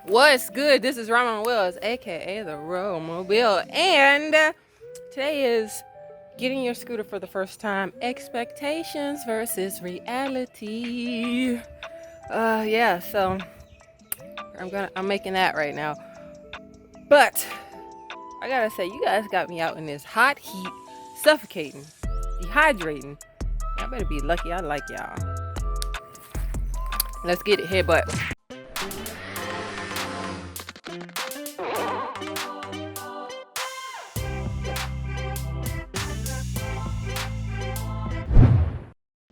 What's good? This is Ramen On Wheels, aka the Road Mobile, and today is getting your scooter for the first time. Expectations versus reality. Yeah. So I'm making that right now. But I gotta say, you guys got me out in this hot heat, suffocating, dehydrating. Y'all better be lucky. I like y'all. Let's get it, headbutt.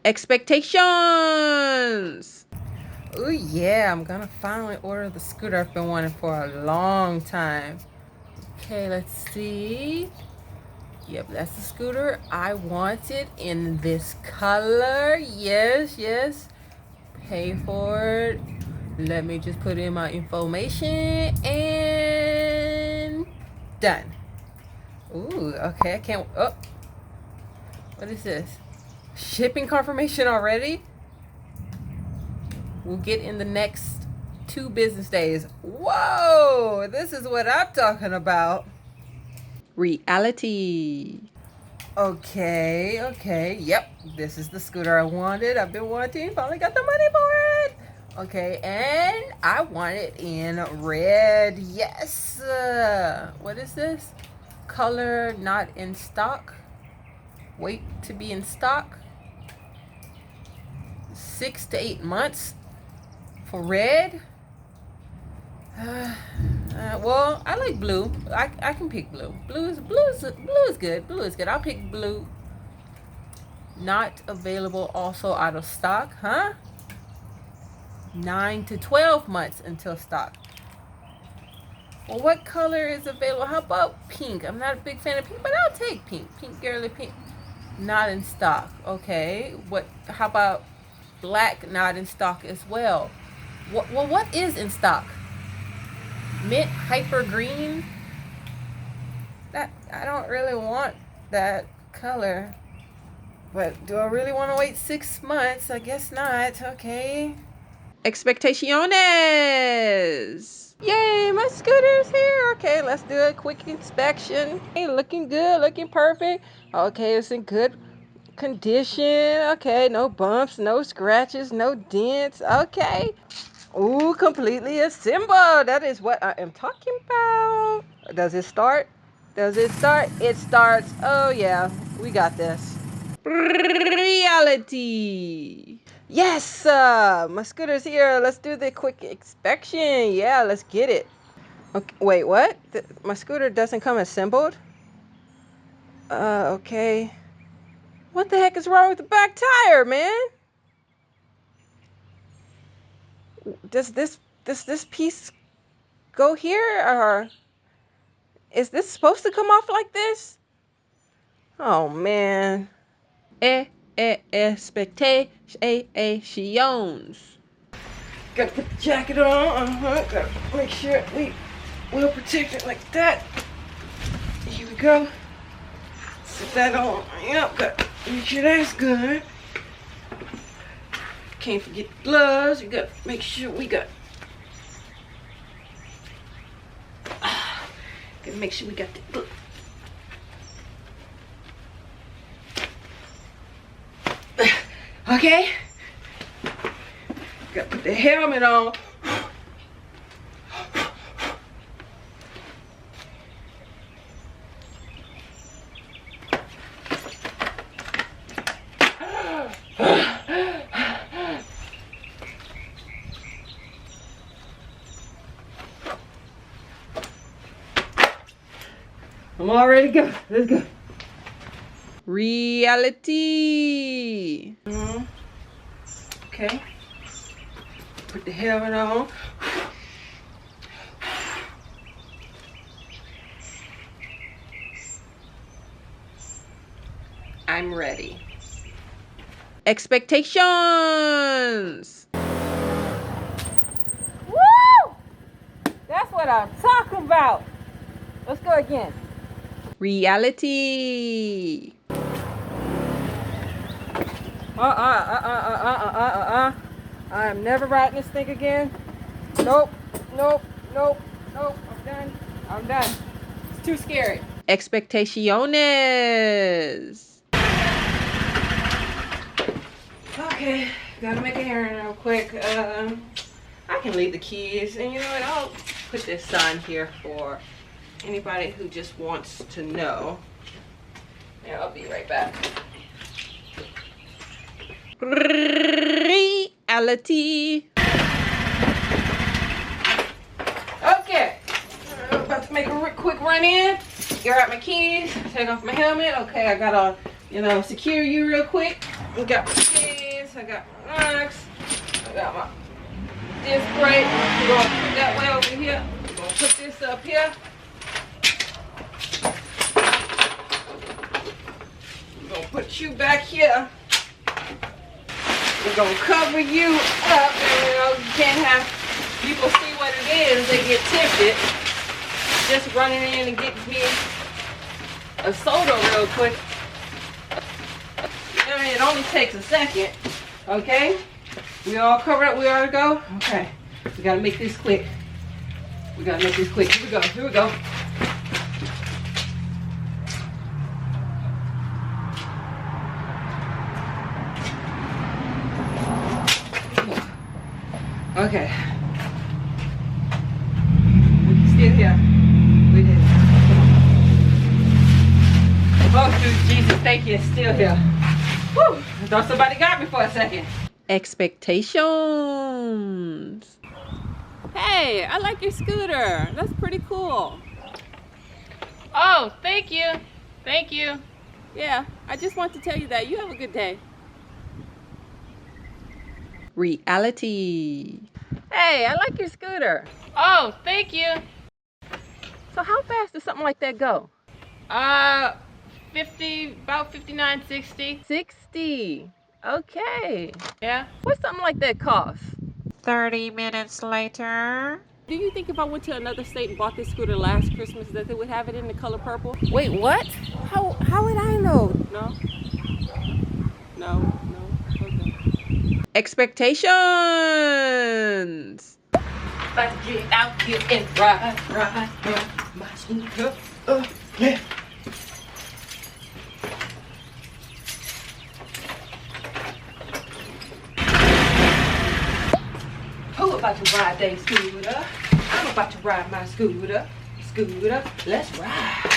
Expectations. Oh yeah, I'm gonna finally order the scooter I've been wanting for a long time. Okay, let's see. Yep, that's the scooter I wanted in this color. Yes, yes. Pay for it. Let me just put in my information and done. Ooh, okay, I can't. Oh, what is this? Shipping confirmation already? We'll get in the next 2 business days. Whoa, this is what I'm talking about. Reality. Okay, yep, this is the scooter I wanted. I've been wanting, finally got the money for it. Okay, and I want it in red. Yes. What is this? Color not in stock. Wait to be in stock. 6 to 8 months for red. Well, I like blue. I can pick blue. Blue is good. Blue is good. I'll pick blue. Not available. Also out of stock, huh? 9 to 12 months until stock. Well, what color is available? How about pink? I'm not a big fan of pink, but I'll take pink. Pink, girly pink. Not in stock. Okay. What? How about black? Not in stock as well. What is in stock? Mint hyper green. That I don't really want that color. But do I really want to wait 6 months? I guess not. Okay. Expectaciones. Yay, my scooter's here. Okay, let's do a quick inspection. Hey, looking good, looking perfect. Okay, it's in good condition. Okay, no bumps, no scratches, no dents. Okay. Ooh, completely assembled. That is what I am talking about. Does it start? Does it start? It starts. Oh, yeah. We got this. Reality. Yes, my scooter's here. Let's do the quick inspection. Yeah, let's get it. Okay, wait, what? My scooter doesn't come assembled? Okay. What the heck is wrong with the back tire, man? Does this piece go here, or is this supposed to come off like this? Oh man. Expectations. Gotta put the jacket on. Gotta make sure we will protect it like that. Here we go. Set that on. Yep. Gotta make sure that's good. Can't forget the gloves. You gotta make sure we got. Gotta make sure we got the gloves. Okay. Gotta put the helmet on. I'm all ready to go. Let's go. Reality. Okay. Put the helmet on. I'm ready. Expectations. Woo! That's what I'm talking about. Let's go again. Reality. I am never riding this thing again. Nope. Nope. Nope. I'm done. I'm done. It's too scary. Expectaciones. Okay, gotta make an errand real quick. I can leave the keys, and you know what? I'll put this sign here for anybody who just wants to know. Yeah, I'll be right back. Reality. Okay, I'm about to make a quick run in. Grab my keys, take off my helmet. Okay, I gotta, secure you real quick. I got my keys, I got my locks, I got my disc brake. We're gonna put that way over here. We're gonna put this up here. We're gonna put you back here. We're gonna cover you up, and you can't have people see what it is. They get tempted. Just running in and getting me a soda real quick. It only takes a second. Okay? We all covered up? We all to go? Okay. We gotta make this quick. We gotta make this quick. Here we go. Here we go. Okay. We can still hear. We did. Oh, dude, Jesus, thank you. It's still here. Whew. I thought somebody got me for a second. Expectations. Hey, I like your scooter. That's pretty cool. Oh, thank you. Thank you. Yeah, I just want to tell you that. You have a good day. Reality. Hey, I like your scooter. Oh, thank you. So how fast does something like that go? 50, about 59, 60. 60. Okay. Yeah. What's something like that cost? 30 minutes later. Do you think if I went to another state and bought this scooter last Christmas that they would have it in the color purple? Wait, what? How would I know? No. No. Okay. Expectations. About to get out here and ride my scooter. Yeah. Who about to ride their scooter? I'm about to ride my scooter. Scooter, let's ride.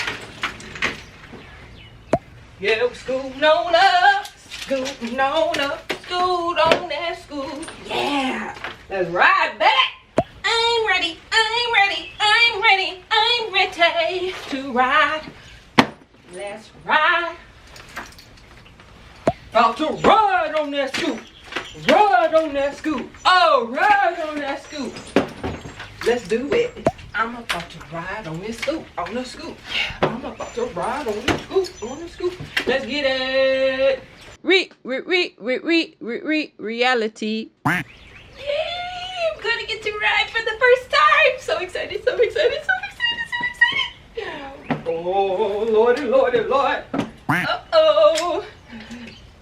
Yeah, we're scooting on up. Scooting on up. Scoot on that scoot. Yeah. Let's ride, baby. I'm ready. I'm ready. I'm ready. I'm ready to ride. Let's ride. About to ride on that scoot. Ride on that scoot. Oh, ride on that scoot. Let's do it. I'm about to ride on this scoot. On the scoot. Yeah, I'm about to ride on the scoot. On the scoot. Let's get it. Reality. Yay! I'm gonna get to ride for the first time. So excited, so excited, so excited, so excited. Oh, Lordy, Lordy, Lord. Uh-oh.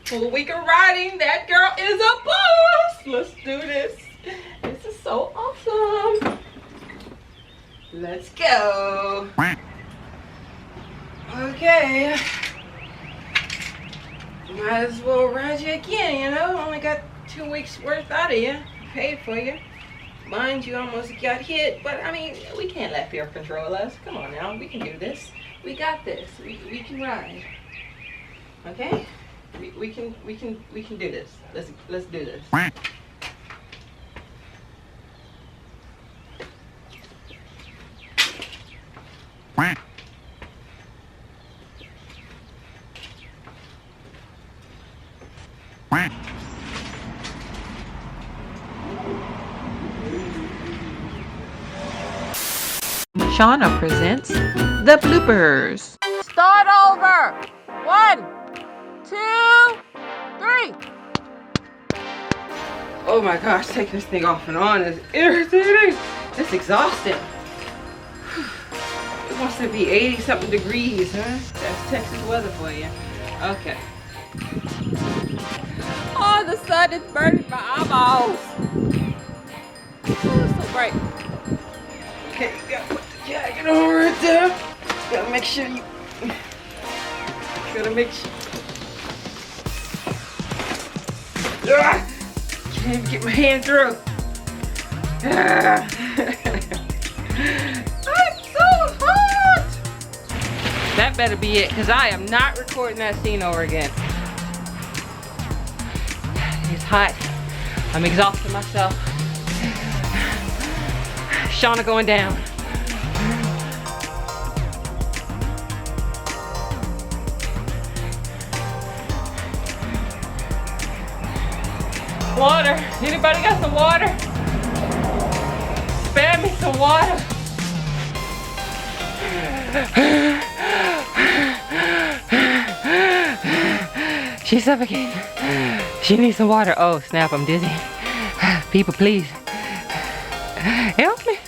Full week of riding. That girl is a boss. Let's do this. This is so awesome. Let's go. Okay. Might as well ride you again, Only got 2 weeks worth out of you. Paid for you. Mind you, almost got hit, but I mean, we can't let fear control us. Come on now, we can do this. We got this. We can ride. Okay? We can do this. Let's do this. Shauna presents the bloopers. Start over. 1, 2, 3. Oh my gosh, taking this thing off and on is irritating. It's exhausting. It wants to be 80 something degrees, huh? That's Texas weather for you. Okay. Oh, the sun is burning my eyeballs. Oh, it's so bright. Okay, you gotta put the jacket on right there. Gotta make sure you. Gotta make sure. Ah! Can't even get my hand through. Ah. I'm so hot! That better be it, because I am not recording that scene over again. It's hot. I'm exhausting myself. Shauna going down. Water. Anybody got some water? Spare me some water. She's suffocating. She needs some water. Oh snap, I'm dizzy. People, please help me.